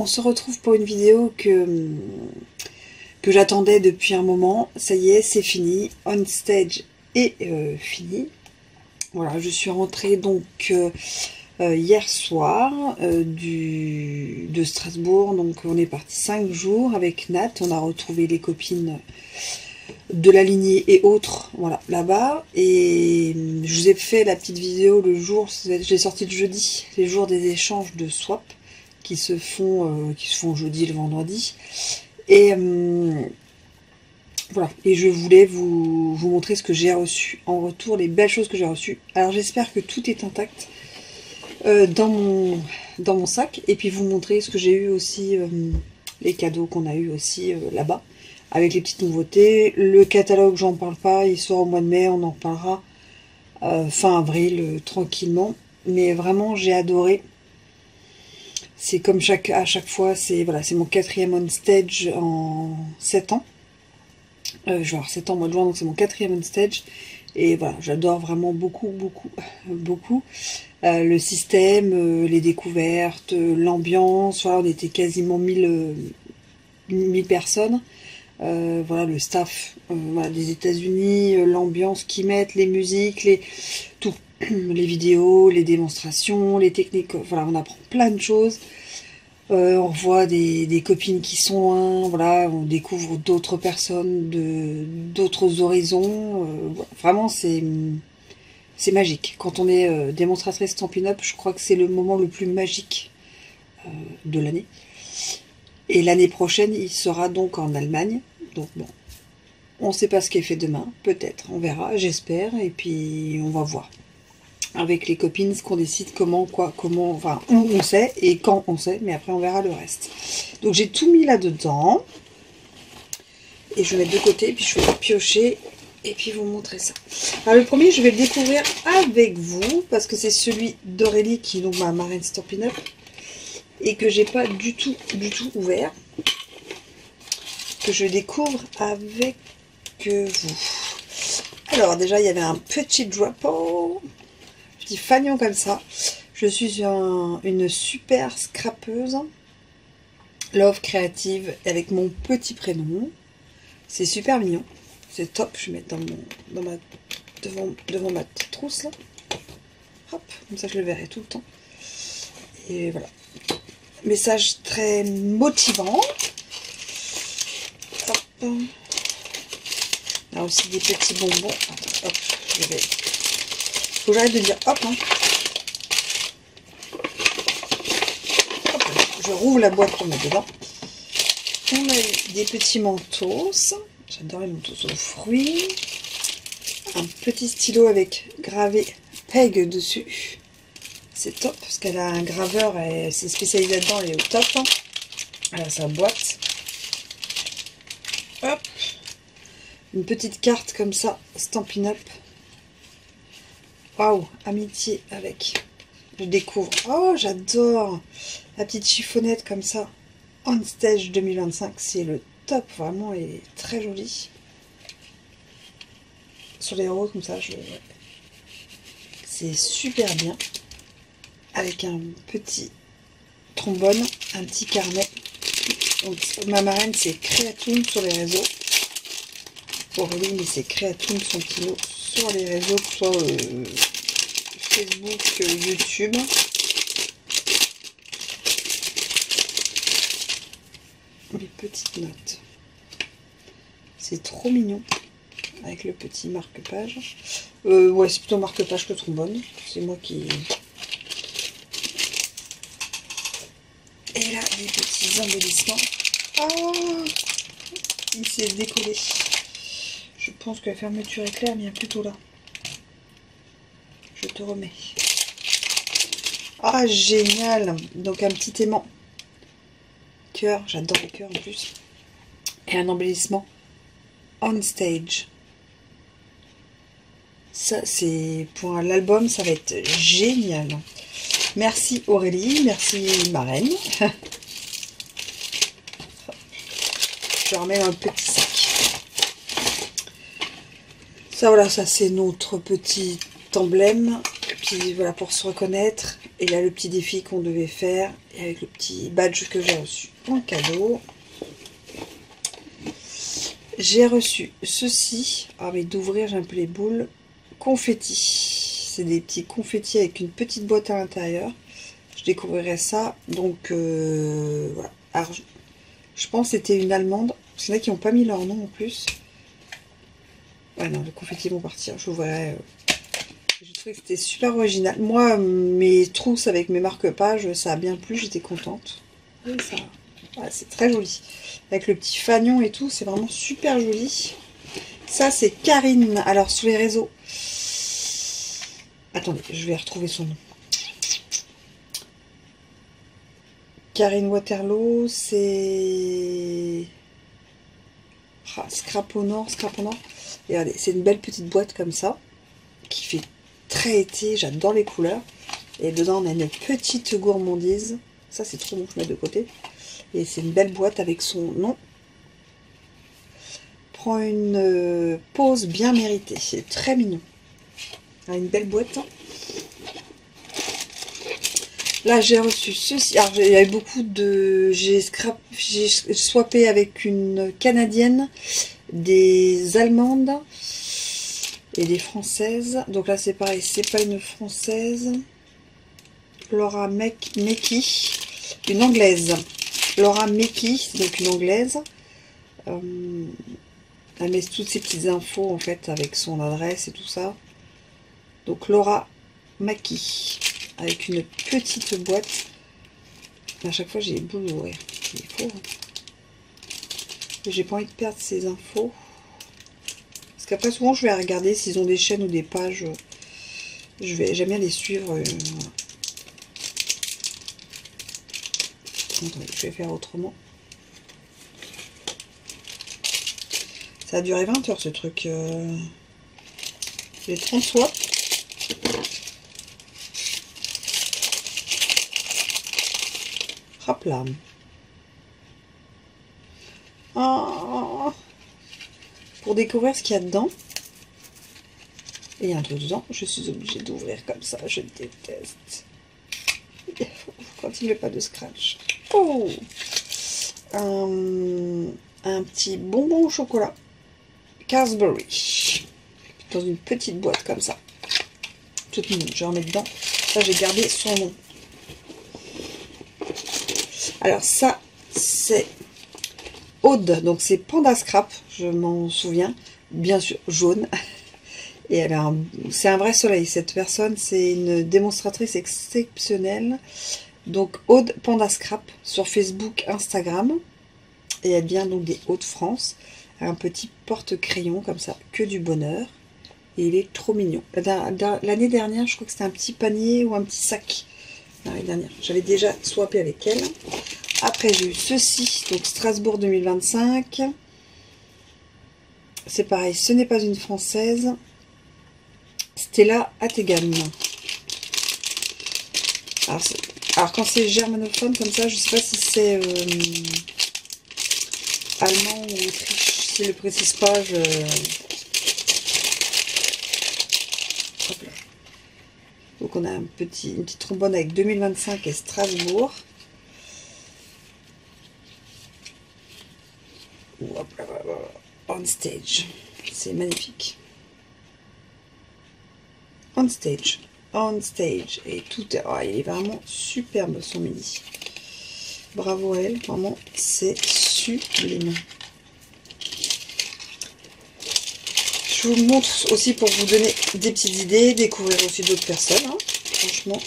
on se retrouve pour une vidéo que j'attendais depuis un moment. Ça y est, c'est fini. On Stage est fini. Voilà, je suis rentrée donc hier soir de Strasbourg. Donc on est parti 5 jours avec Nat. On a retrouvé les copines de la lignée et autres, voilà, là-bas. Et je vous ai fait la petite vidéo le jour, j'ai sorti le jeudi, les jours des échanges de swap qui se font jeudi et le vendredi. Et voilà, et je voulais vous montrer ce que j'ai reçu en retour, les belles choses que j'ai reçues. Alors j'espère que tout est intact dans mon sac, et puis vous montrer ce que j'ai eu aussi, les cadeaux qu'on a eu aussi là-bas, avec les petites nouveautés. Le catalogue, j'en parle pas, il sort au mois de mai, on en reparlera fin avril, tranquillement. Mais vraiment, j'ai adoré. C'est comme à chaque fois, c'est voilà, c'est mon 4e on stage en 7 ans. Je vais avoir 7 ans au mois de juin, donc c'est mon 4e on stage. Et voilà, j'adore vraiment beaucoup. Le système, les découvertes, l'ambiance. Voilà, on était quasiment 1000 personnes. Voilà, le staff voilà, des États-Unis, l'ambiance qu'ils mettent, les musiques, tout, les vidéos, les démonstrations, les techniques. Voilà, on apprend plein de choses. On voit des copines qui sont loin, voilà, on découvre d'autres personnes, d'autres horizons. Voilà, vraiment, c'est magique. Quand on est démonstratrice Stampin' Up, je crois que c'est le moment le plus magique de l'année. Et l'année prochaine, il sera donc en Allemagne. Donc bon, on ne sait pas ce qui est fait demain, peut-être, on verra, j'espère, et puis on va voir. Avec les copines, ce qu'on décide, comment, enfin, où on sait, et quand on sait, mais après on verra le reste. Donc j'ai tout mis là-dedans, et je vais mettre de côté, puis je vais piocher, et puis vous montrer ça. Alors le premier, je vais le découvrir avec vous, parce que c'est celui d'Aurélie, qui est donc ma marraine Stampin' Up, et que j'ai pas du tout ouvert, que je découvre avec vous. Alors déjà, il y avait un petit drapeau, petit fanion comme ça. Je suis une super scrapeuse, Love Creative, avec mon petit prénom. C'est super mignon, c'est top. Je vais mettre devant ma petite trousse là. Hop, comme ça je le verrai tout le temps. Et voilà, message très motivant. Hop. Là aussi des petits bonbons. Attends, hop, faut que j'arrête de dire hop, hein. Hop, je rouvre la boîte pour mettre dedans. On a eu des petits mentos. J'adore les mentos aux fruits. Un petit stylo avec gravé Peg dessus. C'est top parce qu'elle a un graveur et c'est spécialisé là-dedans, elle est au top. Hein. Elle a sa boîte. Hop. Une petite carte comme ça, Stampin' Up. Waouh, amitié avec. Je découvre. Oh, j'adore. La petite chiffonnette comme ça. On Stage 2025, c'est le top. Vraiment, elle est très jolie. Sur les roses comme ça, c'est super bien. Avec un petit trombone, un petit carnet. Donc, ma marraine, c'est Créatoon sur les réseaux. Aurélie, mais c'est Créatoon son petit mot sur les réseaux, que ce soit Facebook, YouTube. Les petites notes. C'est trop mignon. Avec le petit marque-page. Ouais, c'est plutôt marque-page que trombone. C'est moi qui... Et là, des petits embellissements. Ah, il s'est décollé. Je pense que la fermeture est claire, mais il y a plutôt là. Je te remets. Ah, génial. Donc un petit aimant. Cœur, j'adore les cœurs en plus. Et un embellissement On Stage. Ça, c'est pour l'album, ça va être génial. Merci Aurélie, merci marraine. Je remets dans le petit sac. Ça, voilà, ça c'est notre petit emblème. Et puis voilà, pour se reconnaître. Et là, le petit défi qu'on devait faire, et avec le petit badge que j'ai reçu en cadeau. J'ai reçu ceci. Ah, mais d'ouvrir, j'ai un peu les boules. Confetti. C'est des petits confettis avec une petite boîte à l'intérieur. Je découvrirai ça. Donc, voilà. Alors, je pense que c'était une allemande. Il y en a qui n'ont pas mis leur nom en plus. Ouais, non, les confettis vont partir. Je verrai. J'ai trouvé que c'était super original. Moi, mes trousses avec mes marque-pages, ça a bien plu. J'étais contente. Oui, ça. Ouais, c'est très joli. Avec le petit fanion et tout, c'est vraiment super joli. Ça, c'est Karine. Alors, sur les réseaux. Attendez, je vais retrouver son nom. Karine Waterloo, c'est... Ah, Scrap au Nord, Scrap au Nord. Et regardez, c'est une belle petite boîte comme ça, qui fait très été, j'adore les couleurs. Et dedans, on a une petite gourmandise. Ça, c'est trop bon, je mets de côté. Et c'est une belle boîte avec son nom. Prends une pause bien méritée. C'est très mignon. Une belle boîte. Là, j'ai reçu ceci. Alors, il y avait beaucoup de... J'ai swappé avec une Canadienne, des Allemandes et des Françaises. Donc là, c'est pareil. C'est pas une Française. Laura Meki. Une Anglaise. Laura Meki, donc une Anglaise. Elle met toutes ces petites infos, en fait, avec son adresse et tout ça. Donc, Laura Maki. Avec une petite boîte. À chaque fois, j'ai les boules d'ouvrir. Il faut. J'ai pas envie de perdre ces infos. Parce qu'après, souvent, je vais regarder s'ils ont des chaînes ou des pages. J'aime bien les suivre. Voilà. Attendez, je vais faire autrement. Ça a duré 20 heures, ce truc. J'ai 30 swaps. Hop là. Oh. Pour découvrir ce qu'il y a dedans. Et il y a un truc dedans. Je suis obligée d'ouvrir comme ça. Je déteste. Quand il n'y a pas de scratch. Oh. Un petit bonbon au chocolat. Carsbury. Dans une petite boîte comme ça. Toute mignonne. Je vais en mettre dedans. Ça, j'ai gardé son nom. Alors ça, c'est Aude, donc c'est Panda Scrap, je m'en souviens, bien sûr, jaune. Et elle a c'est un vrai soleil, cette personne, c'est une démonstratrice exceptionnelle. Donc Aude Panda Scrap sur Facebook, Instagram. Et elle vient donc des Hauts-de-France. Un petit porte-crayon comme ça, que du bonheur. Et il est trop mignon. L'année dernière, je crois que c'était un petit panier ou un petit sac. L'année dernière, j'avais déjà swappé avec elle. Après, j'ai eu ceci, donc Strasbourg 2025. C'est pareil, ce n'est pas une française. Stella Attegan. Alors quand c'est germanophone comme ça, je ne sais pas si c'est allemand ou autriche. Si ne le précise pas, je... Hop là. Donc on a une petite trombone avec 2025 et Strasbourg. Hop là, on stage. C'est magnifique. On stage. On stage. Et tout est... Oh, il est vraiment superbe son mini. Bravo à elle. Vraiment, c'est sublime. Je vous montre aussi pour vous donner des petites idées, découvrir aussi d'autres personnes. Hein. Franchement.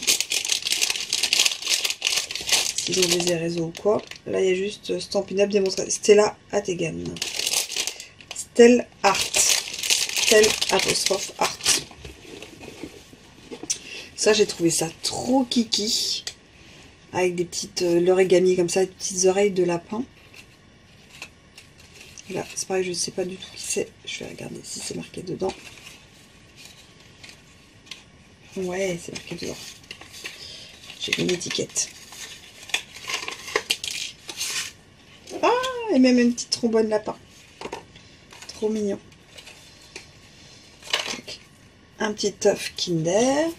S'ils ont des réseaux ou quoi. Là, il y a juste Stampin' Up démonstration. Stella Attegan. Stella Art. Stella apostrophe Art. Ça, j'ai trouvé ça trop kiki. Avec des petites l'origami comme ça, des petites oreilles de lapin. Là, c'est pareil, je ne sais pas du tout qui c'est. Je vais regarder si c'est marqué dedans. Ouais, c'est marqué dedans. J'ai une étiquette. Ah, et même une petite trombone lapin. Trop mignon. Donc, un petit œuf Kinder.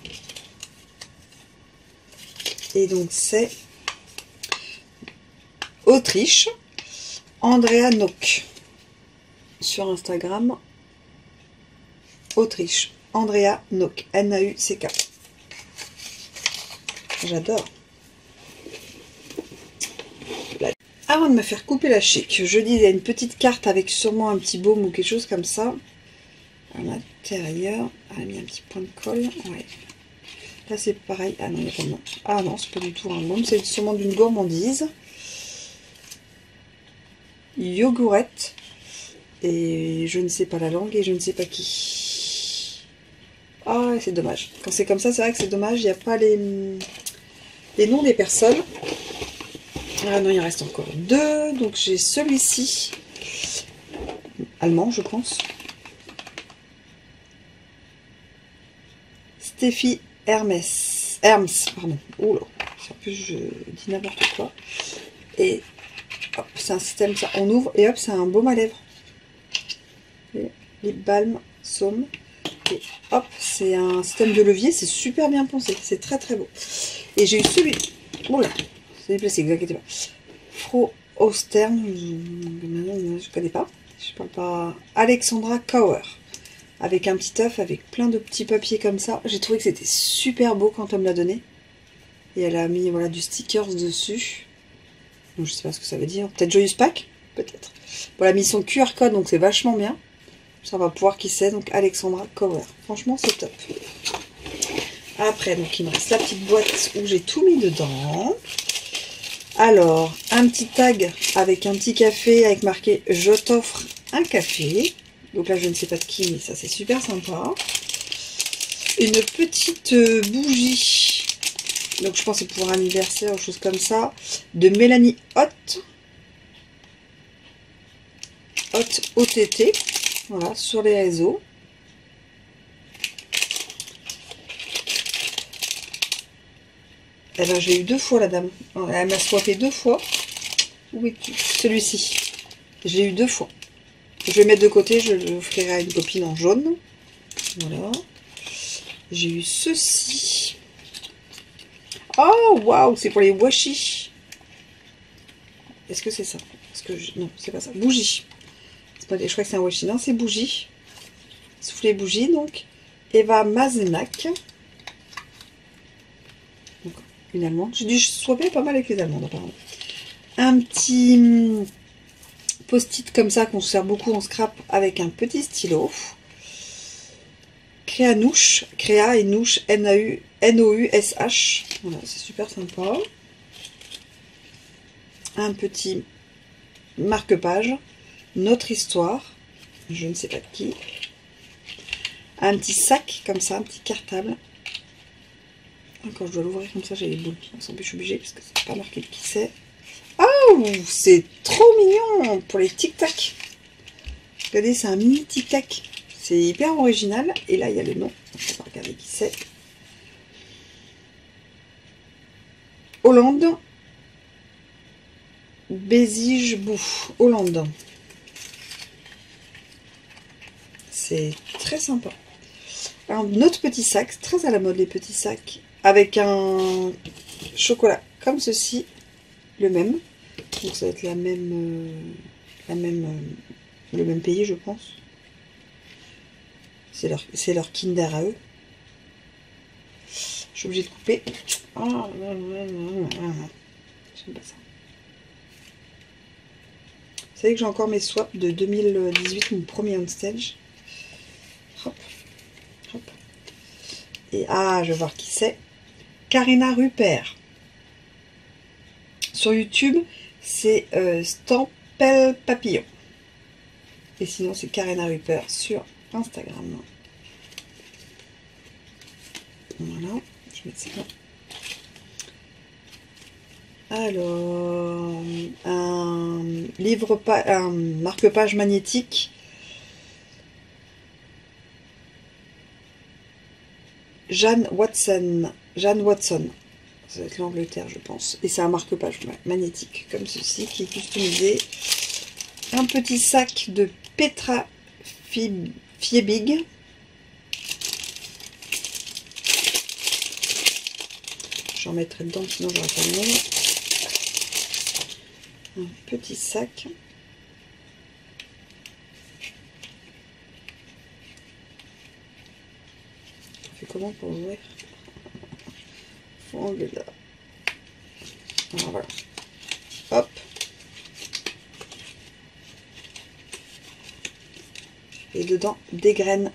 Et donc c'est Autriche, Andrea Nock. Sur Instagram, Autriche, Andrea Nock, N-A-U-C-K. J'adore. Avant de me faire couper la chic, je dis il y a une petite carte avec sûrement un petit baume ou quelque chose comme ça. À l'intérieur, elle a mis un petit point de colle. Ouais. Là c'est pareil. Ah non, il n'y a pas de nom. Ah non, c'est pas du tout un baume, c'est sûrement d'une gourmandise. Yogourette. Et je ne sais pas la langue et je ne sais pas qui. Ah, c'est dommage. Quand c'est comme ça, c'est vrai que c'est dommage. Il n'y a pas les noms des personnes. Ah non, il en reste encore deux. Donc j'ai celui-ci. Allemand, je pense. Steffi Hermes, pardon. Oula, en plus je dis n'importe quoi. Et hop, c'est un système, ça on ouvre et hop, c'est un baume à lèvres. Lip balm, saume. Et hop, c'est un système de levier, c'est super bien pensé, c'est très très beau. Et j'ai eu celui, oula, c'est déplacé, ne vous inquiétez pas. Fro Austern, je connais pas, je parle pas. Alexandra Kauer. Avec un petit œuf, avec plein de petits papiers comme ça. J'ai trouvé que c'était super beau quand elle me l'a donné. Et elle a mis voilà, du stickers dessus. Donc, je sais pas ce que ça veut dire. Peut-être Joyous Pack. Peut-être. Bon, elle a mis son QR code, donc c'est vachement bien. Ça, on va pouvoir qui c'est. Donc Alexandra Kauer. Franchement, c'est top. Après, donc il me reste la petite boîte où j'ai tout mis dedans. Alors, un petit tag avec un petit café avec marqué « Je t'offre un café ». Donc là, je ne sais pas de qui, mais ça, c'est super sympa. Une petite bougie. Donc, je pense que c'est pour un anniversaire ou chose comme ça. De Mélanie Hot. Hot OTT. Voilà, sur les réseaux. Eh ben, je l'ai eu 2 fois, la dame. Elle m'a swappé 2 fois. Où es-tu? Celui-ci. Je l'ai eu 2 fois. Je vais mettre de côté, je l'offrirai à une copine en jaune. Voilà. J'ai eu ceci. Oh, waouh, c'est pour les washi. Est-ce que c'est ça? Non, c'est pas ça. Bougie. Pas, je crois que c'est un washi. Non, c'est bougie. Souffler bougie, donc. Eva Mazenak. Donc, une allemande. J'ai dû swapper pas mal avec les allemandes, apparemment. Un petit post-it comme ça qu'on se sert beaucoup en scrap avec un petit stylo. Créanouche, Créa et Nouche, N-O-U-S-H. Voilà, c'est super sympa. Un petit marque-page. Notre histoire. Je ne sais pas de qui. Un petit sac comme ça, un petit cartable. Quand je dois l'ouvrir comme ça, j'ai les boules. En plus, je suis obligée parce que c'est pas marqué de qui c'est. Oh, c'est trop mignon pour les tic-tac. Regardez, c'est un mini tic-tac. C'est hyper original. Et là, il y a le nom. On va regarder qui c'est. Hollande. Bézige Bouffe. Hollande. C'est très sympa. Alors, notre petit sac. Très à la mode, les petits sacs. Avec un chocolat comme ceci. Le même. Donc, ça va être le même pays, je pense. C'est leur Kinder à eux. Je suis obligée de couper. Oh, j'aime pas ça. Vous savez que j'ai encore mes swaps de 2018, mon premier on stage. Hop, hop. Et ah, je vais voir qui c'est. Karina Rupert. Sur YouTube, c'est Stampel Papillon. Et sinon, c'est Karina Rupert sur Instagram. Voilà, je vais mettre ça là. Alors, un marque-page magnétique. Jeanne Watson. Ça va être l'Angleterre, je pense. Et c'est un marque-page magnétique, comme ceci, qui est customisé. Un petit sac de Petra Fiebig. j'en mettrai dedans, sinon j'aurai pas le nom. Un petit sac. On fait comment pour ouvrir? Faut enlever là. Alors, voilà. Hop. Et dedans, des graines.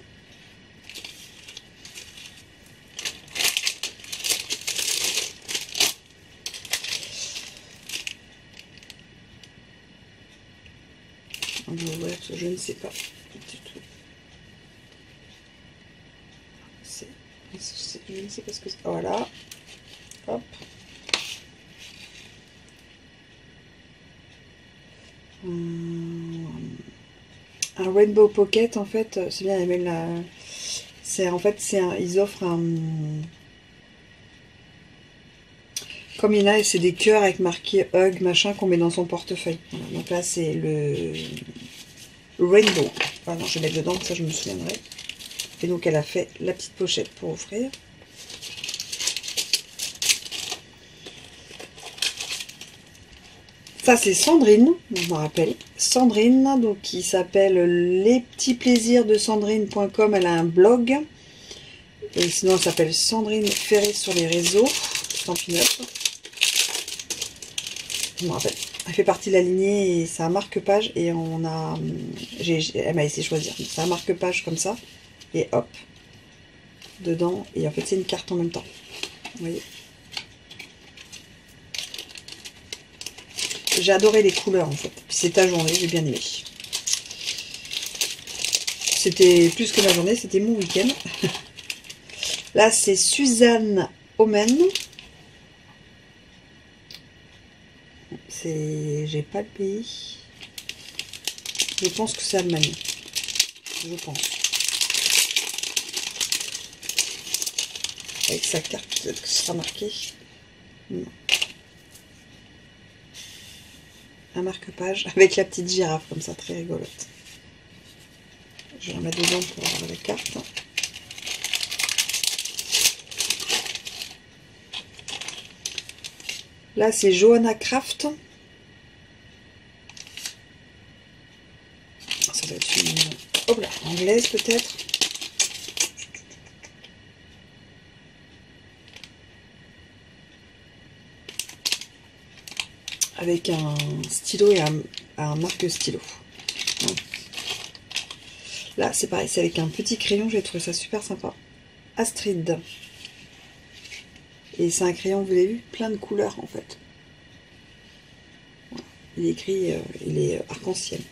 On va ouvrir parce que je ne sais pas du tout. Je ne sais pas ce que c'est. Voilà. Hop. Un Rainbow Pocket, en fait, c'est bien, même la... En fait, ils offrent un... Comme il y en a, c'est des cœurs avec marqué Hug, machin, qu'on met dans son portefeuille. Voilà, donc là, c'est le Rainbow. Ah non, je vais mettre dedans, ça je me souviendrai. Et donc, elle a fait la petite pochette pour offrir. Ça, c'est Sandrine, je me rappelle. Sandrine, donc qui s'appelle lespetitsplaisirsdesandrine.com. Elle a un blog. Et sinon, elle s'appelle Sandrine Ferré sur les réseaux. Stampin' Up. Je me rappelle. Elle fait partie de la lignée et c'est un marque-page. Et on a... elle m'a laissé choisir. C'est un marque-page comme ça. Et hop. Dedans. Et en fait, c'est une carte en même temps. Vous voyez ? J'ai adoré les couleurs en fait. Puis c'est ta journée, j'ai bien aimé. C'était plus que ma journée, c'était mon week-end. Là, c'est Suzanne Omen. J'ai pas le pays. Je pense que c'est Allemagne. Je pense. Avec sa carte, peut-être que ce sera marqué. Non. Un marque-page avec la petite girafe comme ça, très rigolote. Je vais la mettre dedans pour avoir la carte. Là, c'est Johanna Craft. Ça doit être une anglaise peut-être. Avec un stylo et un marque-stylo. Là, c'est pareil, c'est avec un petit crayon, j'ai trouvé ça super sympa. Astrid. Et c'est un crayon, vous avez vu, plein de couleurs en fait. Voilà. Il est écrit, il est arc-en-ciel.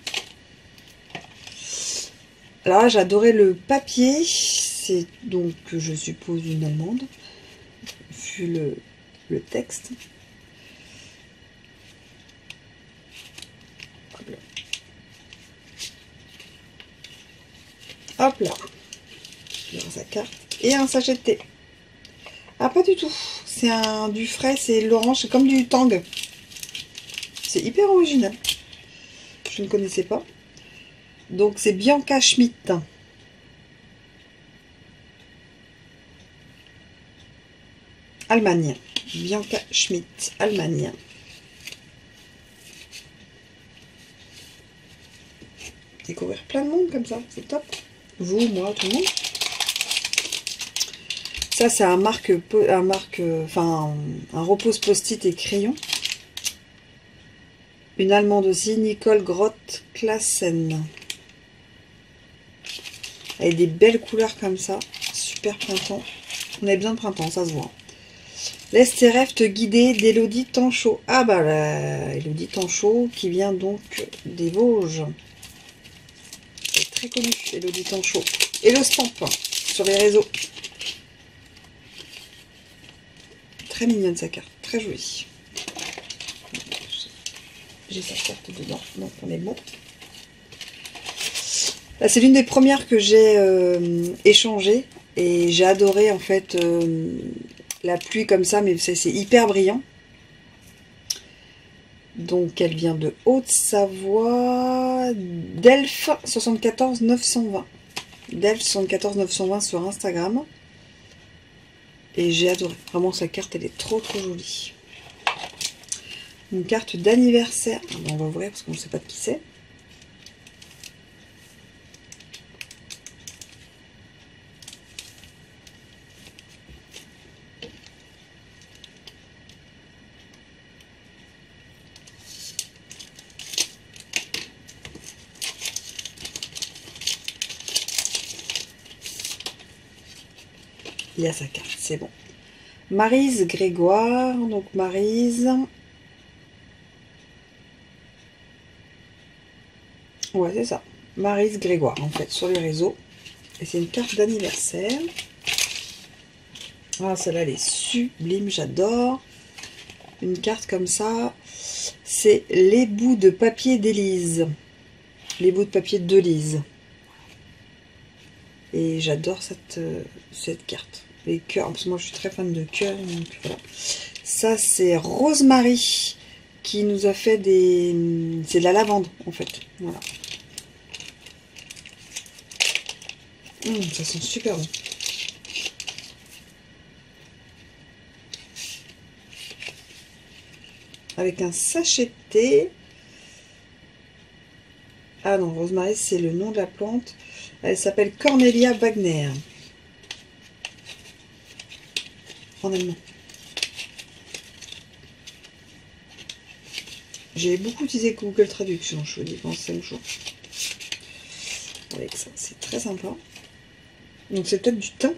Alors là, j'adorais le papier. C'est donc, je suppose, une allemande, vu le texte. Hop là, il y aura sa carte et un sachet de thé. Ah, pas du tout, c'est du frais, c'est l'orange, c'est comme du tang. C'est hyper original. Je ne connaissais pas. Donc c'est Bianca Schmidt. Allemagne. Bianca Schmidt, Allemagne. Découvrir plein de monde comme ça, c'est top. Vous, moi, tout le monde. Ça, c'est un repose post-it et crayon. Une allemande aussi, Nicole Groth-Klassen. Avec des belles couleurs comme ça. Super printemps. On a besoin de printemps, ça se voit. Laisse tes rêves te guider d'Élodie Tanchot. Ah bah, Élodie Tanchot qui vient donc des Vosges. Elle est très connue, Élodie Tanchot. Et le stamp sur les réseaux. Très mignonne sa carte, très jolie. J'ai sa carte dedans, donc on est bon. Là, c'est l'une des premières que j'ai échangées. Et j'ai adoré en fait la pluie comme ça, mais c'est hyper brillant. Donc elle vient de Haute-Savoie, Delphes 74 920. Delphes 74 920 sur Instagram. Et j'ai adoré. Vraiment, sa carte, elle est trop jolie. Une carte d'anniversaire. On va ouvrir parce qu'on ne sait pas de qui c'est. Il y a sa carte, c'est bon. Maryse Grégoire, donc Maryse. Ouais, c'est ça. Maryse Grégoire, en fait, sur les réseaux. Et c'est une carte d'anniversaire. Ah, celle-là, elle est sublime, j'adore. Une carte comme ça, c'est les bouts de papier d'Élise. Les bouts de papier de Lise. Et j'adore cette carte. Les cœurs, parce que moi je suis très fan de cœurs, donc voilà. Ça c'est Rosemary qui nous a fait des... C'est de la lavande en fait, voilà. Ça sent super bon. Avec un sachet de thé. Ah non, Rosemary c'est le nom de la plante. Elle s'appelle Cornelia Wagner. En allemand. J'ai beaucoup utilisé Google Traduction, je vous dis, pendant 5 jours. Avec ça, c'est très sympa. Donc c'est peut-être du thym.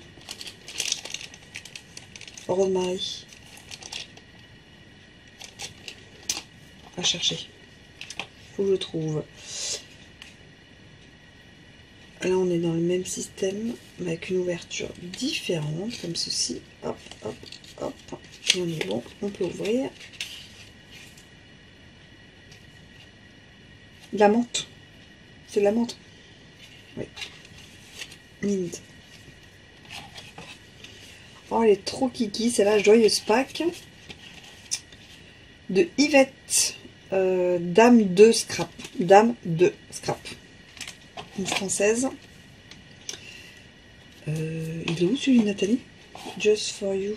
Rosemary. À chercher. Faut que je trouve. Là, on est dans le même système, mais avec une ouverture différente, comme ceci. Hop, hop, hop. Et on est bon, on peut ouvrir. De la menthe. C'est de la menthe. Oui. Mint. Oh, elle est trop kiki. C'est la Joyeuse Pâques de Yvette. Dame de Scrap. Dame de Scrap. Une française. Il est où celui de Nathalie? Just for you.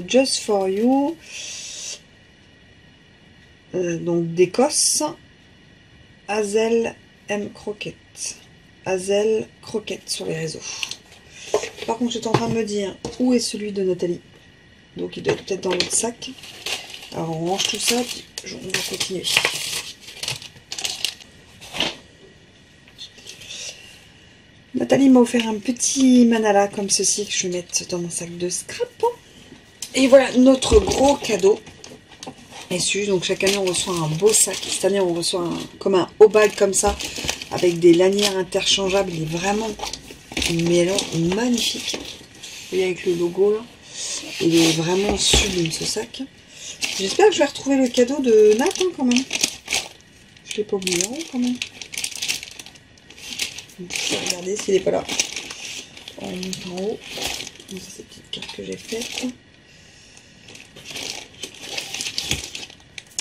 Just for you. Donc d'Écosse. Hazel M. Croquette. Hazel Croquette sur les réseaux. Par contre, j'étais en train de me dire où est celui de Nathalie. Donc il doit être peut-être dans l'autre sac. Alors on range tout ça, puis on va continuer. Nathalie m'a offert un petit manala comme ceci que je vais mettre dans mon sac de scrap. Et voilà notre gros cadeau. Essuie. Donc chaque année on reçoit un beau sac. Cette année on reçoit comme un haut bag comme ça avec des lanières interchangeables. Il est vraiment, mais alors magnifique. Vous voyez avec le logo là. Il est vraiment sublime ce sac. J'espère que je vais retrouver le cadeau de Nat hein, quand même. Je l'ai pas oublié hein, quand même. Je vais regarder s'il n'est pas là. On monte en haut. C'est cette petite carte que j'ai faite.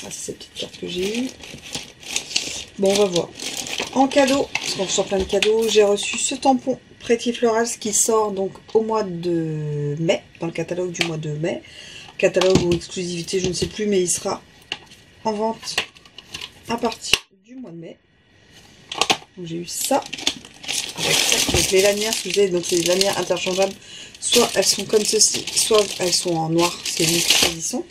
Ah, c'est cette petite carte que j'ai eue. Bon, on va voir. En cadeau, parce qu'on reçoit plein de cadeaux, j'ai reçu ce tampon Pretty Florals qui sort donc au mois de mai, dans le catalogue du mois de mai. Catalogue ou exclusivité, je ne sais plus, mais il sera en vente à partir du mois de mai. Donc j'ai eu ça. Avec ça, donc les lanières, vous savez, donc c'est des lanières interchangeables. Soit elles sont comme ceci, soit elles sont en noir. C'est nous qui choisissons.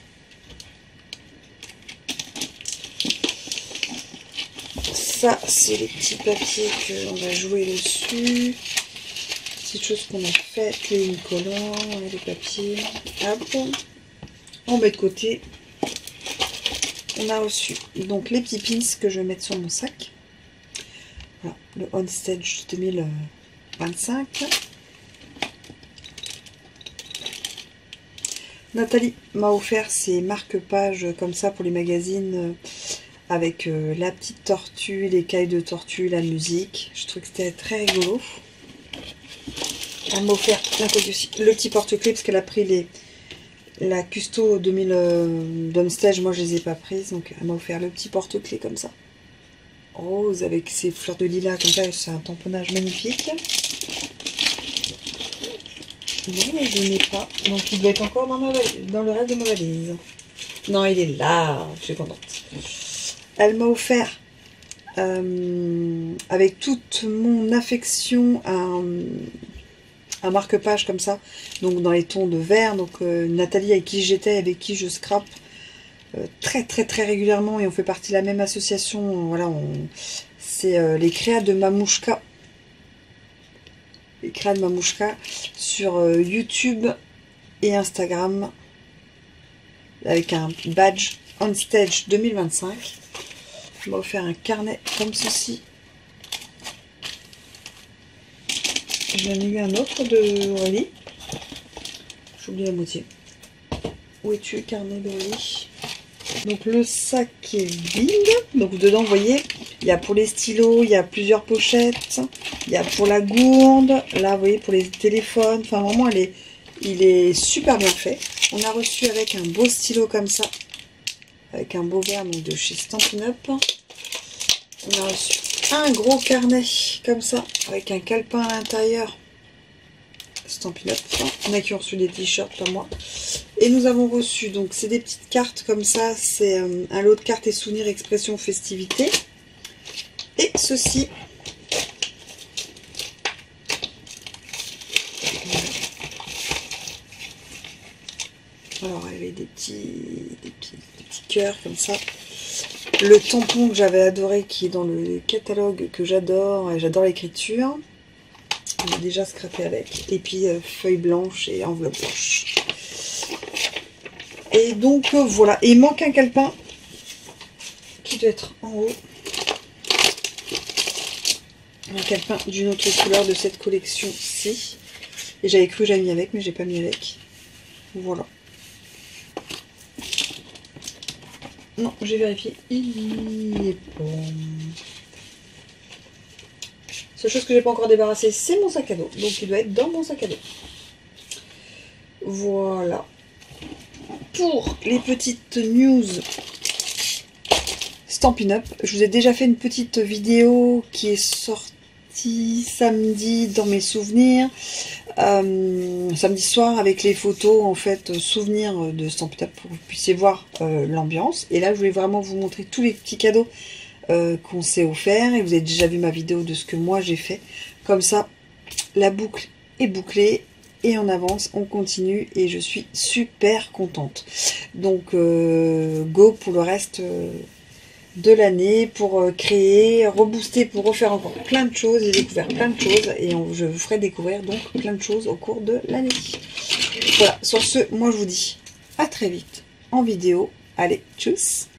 Ça, c'est les petits papiers qu'on va jouer dessus. Petites choses qu'on a faites, les collants, les papiers. Hop. On met de côté. On a reçu donc les petits pins que je vais mettre sur mon sac. Voilà, le On Stage 2025. Nathalie m'a offert ces marque-pages comme ça pour les magazines avec la petite tortue, les cailles de tortue, la musique. Je trouve que c'était très rigolo. Elle m'a offert le petit porte-clés parce qu'elle a pris la Custo 2000 d'Onstage. Moi je les ai pas prises, donc elle m'a offert le petit porte-clés comme ça. Rose avec ses fleurs de lilas comme ça, c'est un tamponnage magnifique. Non, je n'ai pas. Donc il doit être encore dans le reste de ma valise. Non, il est là. Je suis contente. Elle m'a offert, avec toute mon affection, un marque-page comme ça. Donc dans les tons de vert. Donc Nathalie, avec qui j'étais, avec qui je scrape très très très régulièrement. Et on fait partie de la même association. Voilà, c'est les créas de Mamouchka. Les créas de Mamouchka sur YouTube et Instagram. Avec un badge On Stage 2025. On m'a offert un carnet comme ceci. J'en ai eu un autre de Aurélie. J'oublie la moitié. Où es-tu, carnet d'Aurélie? Donc le sac est vide. Donc dedans, vous voyez, il y a pour les stylos, il y a plusieurs pochettes. Il y a pour la gourde. Là, vous voyez, pour les téléphones. Enfin, vraiment, il est super bien fait. On a reçu avec un beau stylo comme ça. Avec un beau verre de chez Stampin' Up. On a reçu un gros carnet comme ça. Avec un calepin à l'intérieur. Stampin' Up. On a qui ont reçu des t-shirts comme moi. Et nous avons reçu, donc c'est des petites cartes comme ça. C'est un lot de cartes et souvenirs expression festivité. Et ceci. Alors, il y avait des petits cœurs comme ça. Le tampon que j'avais adoré, qui est dans le catalogue que j'adore. Et j'adore l'écriture. On a déjà scrappé avec. Et puis, feuille blanche et enveloppe blanche. Et donc, voilà. Et il manque un calepin qui doit être en haut. Un calepin d'une autre couleur de cette collection-ci. Et j'avais cru que j'avais mis avec, mais j'ai pas mis avec. Voilà. Non, j'ai vérifié. Il est bon. Seule chose que j'ai pas encore débarrassé, c'est mon sac à dos. Donc il doit être dans mon sac à dos. Voilà. Pour les petites news Stampin' Up, je vous ai déjà fait une petite vidéo qui est sortie samedi dans mes souvenirs. Samedi soir avec les photos en fait souvenirs de Stampin' Up pour que vous puissiez voir l'ambiance. Et là je voulais vraiment vous montrer tous les petits cadeaux qu'on s'est offert. Et vous avez déjà vu ma vidéo de ce que moi j'ai fait. Comme ça la boucle est bouclée et on avance, on continue et je suis super contente. Donc go pour le reste de l'année, pour créer, rebooster, pour refaire encore plein de choses. J'ai découvert plein de choses et je vous ferai découvrir donc plein de choses au cours de l'année. Voilà, sur ce, moi je vous dis à très vite en vidéo. Allez, tchuss!